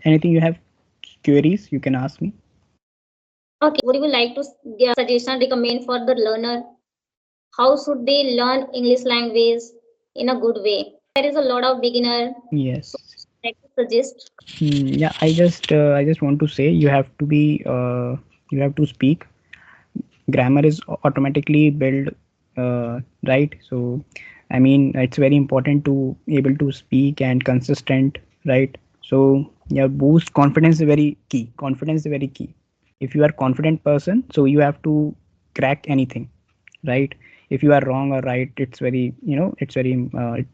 Anything you have queries, you can ask me. Okay, would you like to give suggestion, recommend for the learner? How should they learn English language in a good way? There is a lot of beginner, so Yes. I like to suggest. Yeah, I just want to say you have to be you have to speak. Grammar is automatically built, right? So I mean it's very important to able to speak and consistent, right? So yeah, boost confidence is very key. Confidence is very key. If you are confident person, so you have to crack anything, right? If you are wrong or right, it's very, it's very it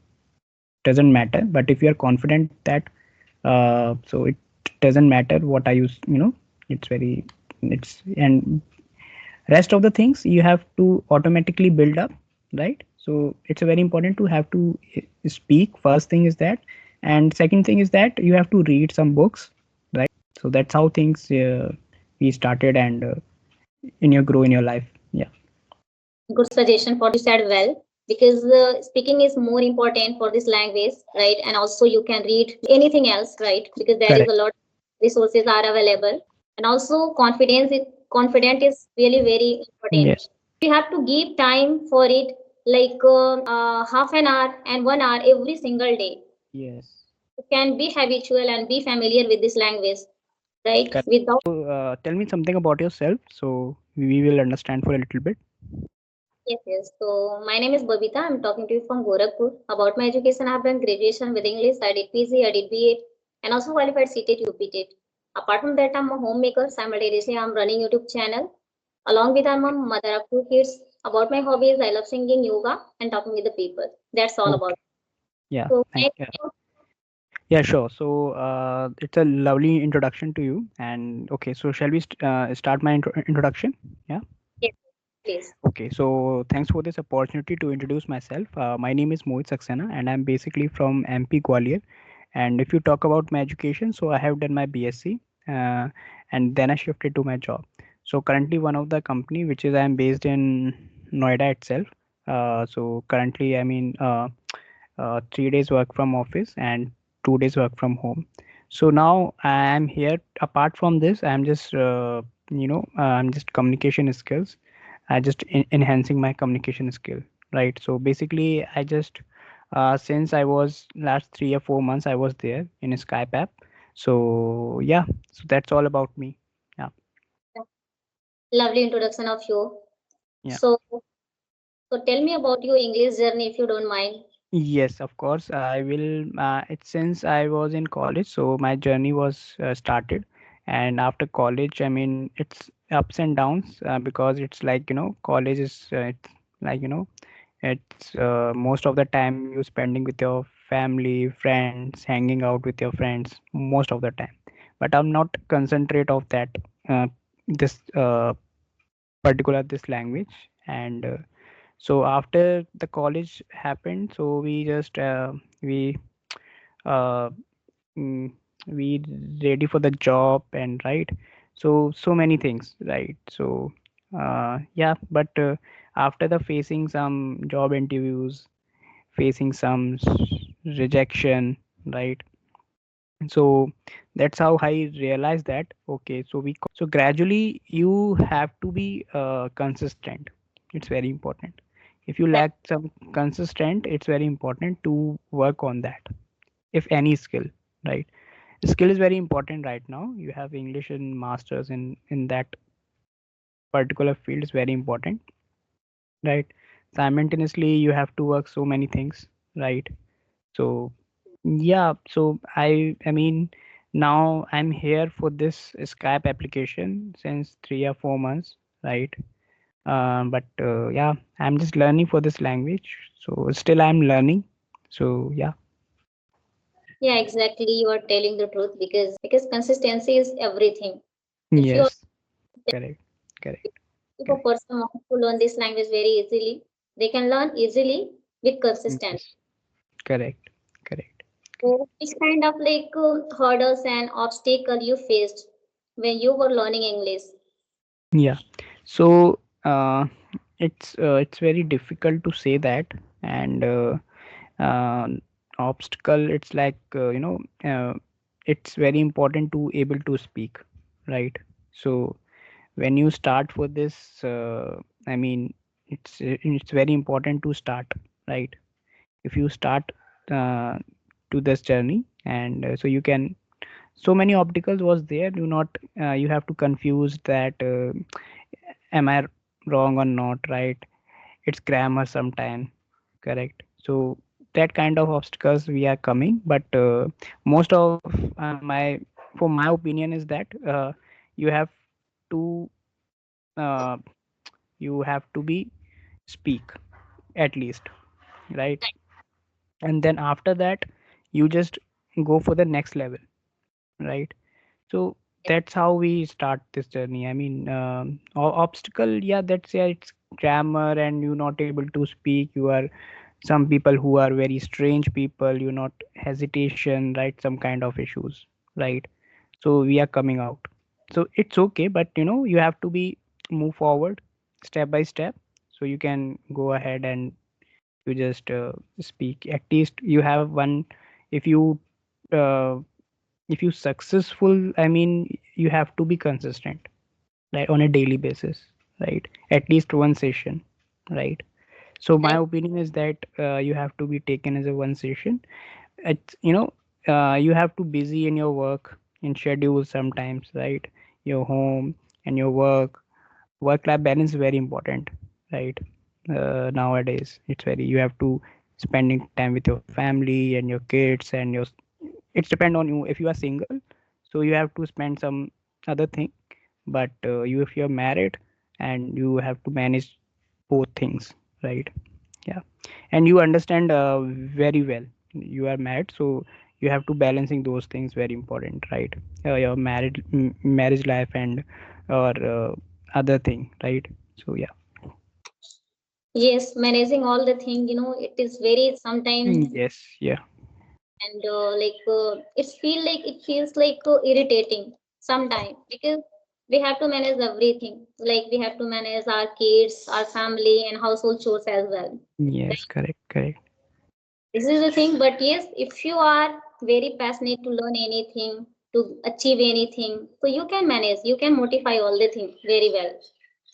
doesn't matter. But if you are confident that so it doesn't matter what I use, it's very, it's, and rest of the things you have to automatically build up, right? So it's very important to have to speak. First thing is that, and second thing is that you have to read some books, right? So that's how things we started, and in your grow in your life. Yeah. Good suggestion for you said well, because speaking is more important for this language, right? And also you can read anything else, right? Because there is Correct. a lot of resources are available. And also confident is really very important. Yes. We have to give time for it, like half an hour and 1 hour every single day. Yes. You can be habitual and be familiar with this language, right? Correct. Without. So tell me something about yourself so we will understand for a little bit. Yes, yes. So my name is Babita. I'm talking to you from Gorakhpur. About my education, I've done graduation with English. I did PG, I did BA, and also qualified CTET, UPTET. Apart from that, I'm a homemaker. Simultaneously, I'm running YouTube channel. Along with I'm a mother of two kids. About my hobbies, I love singing, yoga, and talking with the people. That's all about. Okay. Yeah, So thank you. Yeah, sure. So it's a lovely introduction to you. And okay, so shall we start my introduction? Yeah. yes, please. Okay. So thanks for this opportunity to introduce myself. My name is Mohit Saxena, and I'm basically from MP Gwalior. And if you talk about my education, so I have done my BSc, uh, and then I shifted to my job. So currently, one of the company which is I'm based in Noida itself. So currently, I mean, 3 days work from office and 2 days work from home. So now I am here. Apart from this, I'm just I'm just communication skills. I just enhancing my communication skill, right? So basically, I just since I was last 3 or 4 months, I was there in a Skype app. So yeah, so that's all about me. Yeah, Lovely introduction of you. yeah. So, so tell me about your English journey if you don't mind. Yes, of course. I will. It since I was in college, so my journey was started. And after college, I mean, it's ups and downs because it's like college is it's like it's most of the time you spending with your family, friends, hanging out with your friends most of the time. But I'm not concentrate of that this particular this language. And so after the college happened, so we just uh, mm, we ready for the job, and right, so many things, right? So yeah, but after the facing some job interviews, facing some rejection, right? So that's how I realized that okay, so we so gradually you have to be consistent. It's very important. If you That lack some consistent, it's very important to work on that. If any skill, right? Skill is very important right now. You have English and masters in that particular field is very important, right? Simultaneously you have to work so many things, right? So yeah, so I mean now I'm here for this Skype application since 3 or 4 months, right? But yeah, I'm just learning for this language, so still I'm learning. So yeah. yeah, exactly. You are telling the truth because consistency is everything. If you are Yes. Correct. Correct. if a Correct. person wants to learn this language very easily, they can learn easily with consistency. Yes. Correct. Correct. Correct. So, which kind of like hurdles and obstacle you faced when you were learning English? Yeah. So it's very difficult to say that. And uh, obstacle, it's like it's very important to able to speak, right? So when you start for this, I mean, it's very important to start, right? If you start uh, to this journey, and so you can, so many obstacles was there, do not you have to confuse that am I wrong or not, right? It's grammar sometime, correct? So that kind of obstacles we are coming, but most of my, for my opinion is that you have to uh, you have to be speak at least, right? And then after that you just go for the next level, right? So that's how we start this journey. I mean, obstacle, yeah, that's, yeah, it's grammar and you're not able to speak. You are some people who are very strange people. You're not hesitation, right? Some kind of issues, right? So we are coming out. So it's okay, but you have to be move forward step by step. So you can go ahead and you just speak. At least you have one. If you uh, if you successful, I mean, you have to be consistent, right, on a daily basis, right? At least one session, right? So my Right. opinion is that you have to be taken as a one session. It's, you have to busy in your work in schedule sometimes, right? Your home and your work life balance is very important, right? Nowadays it's very, you have to spending time with your family and your kids and your, it's depend on you. If you are single, so you have to spend some other thing, but you, if you're married, and you have to manage both things, right? Yeah. And you understand very well, you are married, so you have to balancing those things, very important, right? Your marriage life and or other thing, right? So yeah. Yes, managing all the thing, it is very sometimes, Yes, yeah. and it feels like irritating sometimes, because we have to manage everything. Like we have to manage our kids, our family, and household chores as well. Yes, correct, correct. This is the thing. But yes, if you are very passionate to learn anything, to achieve anything, so you can manage, you can modify all the things very well.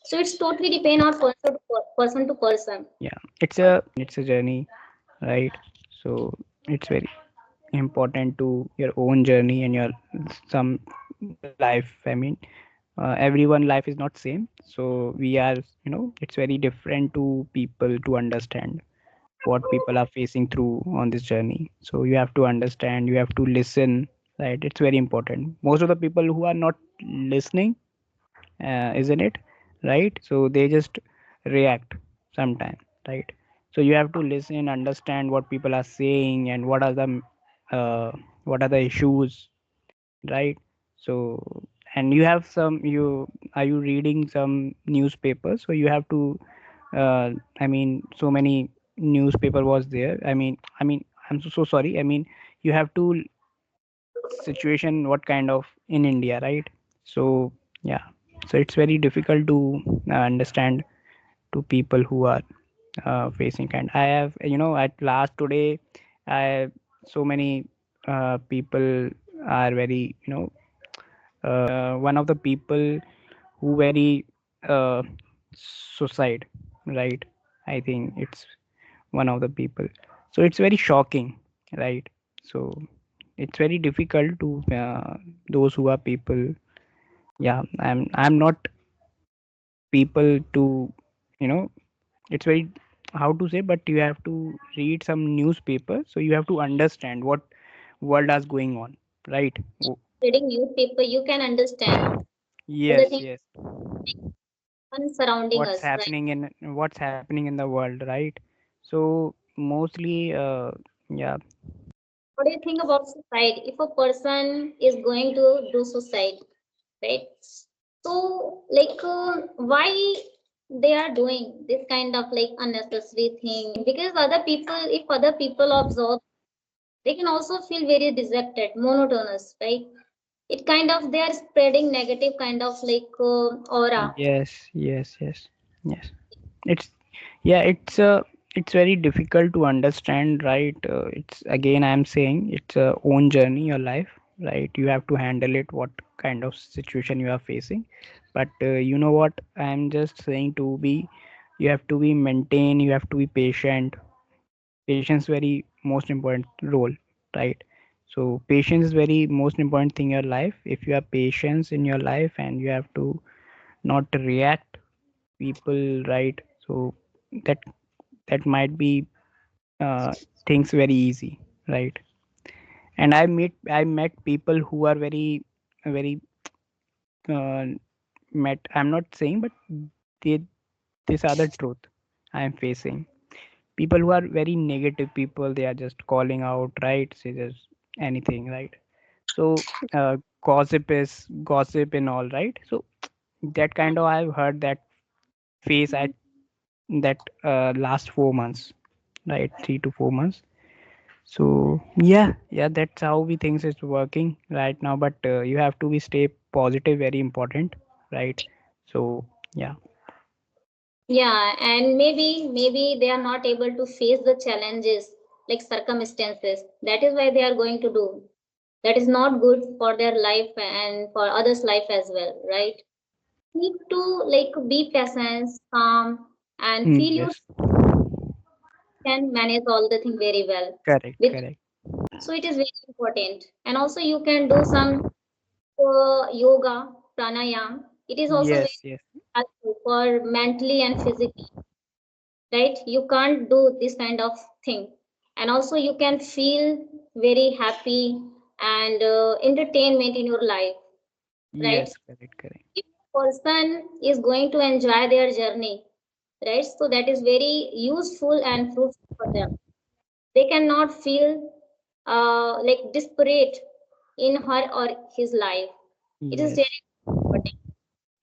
So it's totally depend on person to person. Yeah, it's a journey, right? So it's very important to your own journey and your some life, I mean, everyone life is not same, so we are, it's very different to people to understand what people are facing through on this journey. So you have to understand, you have to listen, right? It's very important. Most of the people who are not listening, isn't it, right? So they just react sometime, right? So you have to listen, understand what people are saying and uh, what are the issues, right? So, and you have some, you are you reading some newspapers, so you have to I mean, so many newspaper was there. I mean, I'm so sorry, I mean, you have to situation what kind of in India, right? So yeah, so it's very difficult to understand to people who are facing kind. I have, at last today, I so many people are very, one of the people who very uh, suicide, right? I think it's one of the people. So it's very shocking, right? So it's very difficult to those who are people. Yeah, I'm not people to, you know it's very, how to say, but you have to read some newspaper, so you have to understand what world is going on, right? Reading newspaper, you can understand all the Yes, things yes. surrounding What's us, right? happening in, what's happening in the world, right? So mostly, yeah. What do you think about suicide? If a person is going to do suicide, right? So, why they are doing this kind of like unnecessary thing? Because other people, if other people observe, they can also feel very dejected, monotonous, right? It kind of they are spreading negative kind of aura. Yes, yes, yes, yes. It's, yeah, it's very difficult to understand, right? It's again, I'm saying, it's a own journey, your life. right? You have to handle it, what kind of situation you are facing. But you know what, I'm just saying to be, you have to be maintain, you have to be patient. Patience very most important role, right? So patience is very most important thing in your life. If you have patience in your life and you have to not react people, right? So that that might be uh, things very easy, right? And I met people who are very uh, met, I'm not saying, but they, these are the truth I am facing. People who are very negative people, they are just calling out, right? Say just anything, right? So gossip is gossip and all, right? So that kind of, I've heard that phase at that last 4 months, right? 3 to 4 months. So yeah, that's how we things is working right now. But you have to be stay positive, very important, right? So yeah. Yeah, and maybe they are not able to face the challenges like circumstances. That is why they are going to do. That is not good for their life and for others' life as well, right? Need to like be patient, calm, and feel you Yes, can manage all the thing very well. correct, With correct. so it is very important. And also you can do some yoga, pranayam. It is also very Yes, yes, helpful for mentally and physically, right? You can't do this kind of thing, and also you can feel very happy and entertainment in your life, right? yes, correct, correct. If a person is going to enjoy their journey, right, so that is very useful and fruitful for them. They cannot feel like desperate in her or his life. It is Yes, very important,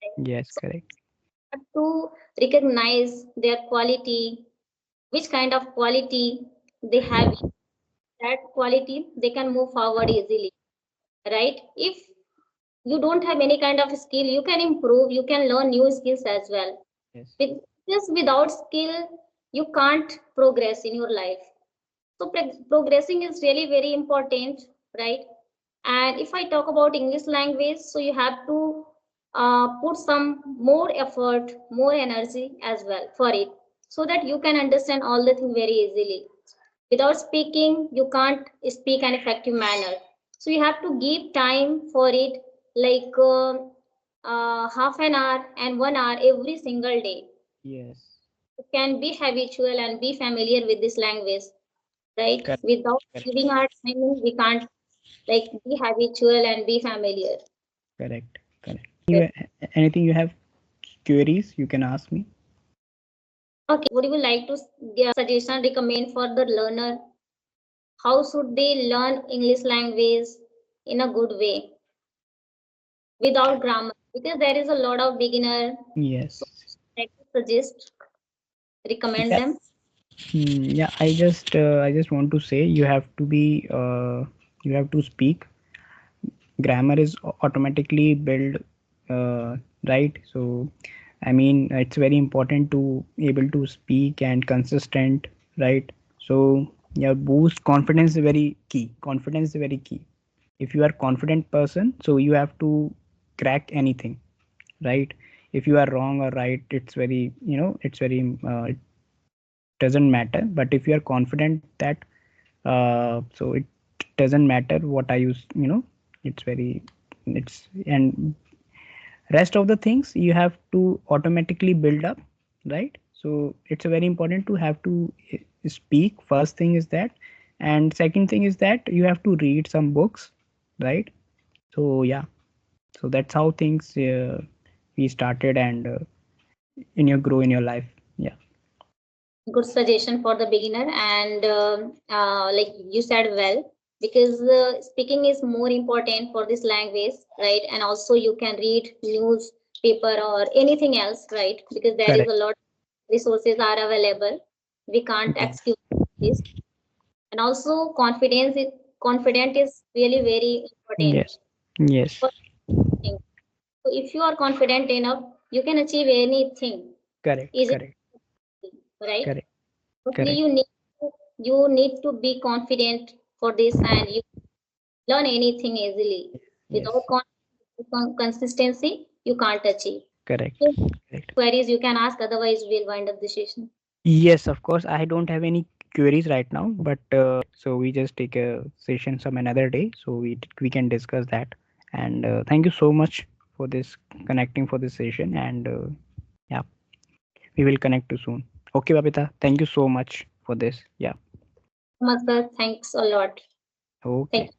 right? yes, So correct. have to recognize their quality, which kind of quality they have. That quality they can move forward easily, right? If you don't have any kind of skill, you can improve, you can learn new skills as well. Yes, With just without skill, you can't progress in your life. So progressing is really very important, right? And if I talk about English language, so you have to put some more effort, more energy as well for it, so that you can understand all the things very easily. Without speaking, you can't speak an effective manner. So you have to give time for it, like half an hour and 1 hour every single day. yes, You can be habitual and be familiar with this language, right? correct, Without correct, giving our time, we can't like be habitual and be familiar. correct, correct. Anything you have queries, you can ask me. Okay, would you like to give suggestion, recommend for the learner? How should they learn English language in a good way without grammar? Because there is a lot of beginner. So Yes. I suggest, recommend Yeah. them. Yeah. I just want to say, you have to be you have to speak. Grammar is automatically built, right? So I mean, it's very important to able to speak and consistent, right? So yeah, boost confidence is very key. Confidence is very key. If you are confident person, so you have to crack anything, right? If you are wrong or right, it's very, it's very it doesn't matter. But if you are confident that so it doesn't matter what I use, it's very, it's, and rest of the things you have to automatically build up, right? So it's very important to have to speak. First thing is that, and second thing is that you have to read some books, right? So yeah, so that's how things we started, and in your grow in your life. Yeah. Good suggestion for the beginner, and like you said well, because speaking is more important for this language, right? And also you can read newspaper or anything else, right? Because there is Correct. a lot resources are available. We can't Yes. excuse this. And also confident is really very important Yes. Yes. for thing. So if you are confident enough, you can achieve anything Correct. easily, Correct. right? Correct. Firstly, Correct. you need to be confident for this, and learn anything easily. Without Yes. consistency, you can't achieve. Correct. So, Correct. queries you can ask, otherwise, we'll wind up the session. Yes, of course. I don't have any queries right now, but so we just take a session some another day, so we can discuss that. And thank you so much for this connecting for this session. And yeah, we will connect too soon. Okay, Babita. Thank you so much for this. Yeah. Namaskar. Thanks a lot. Thank Okay.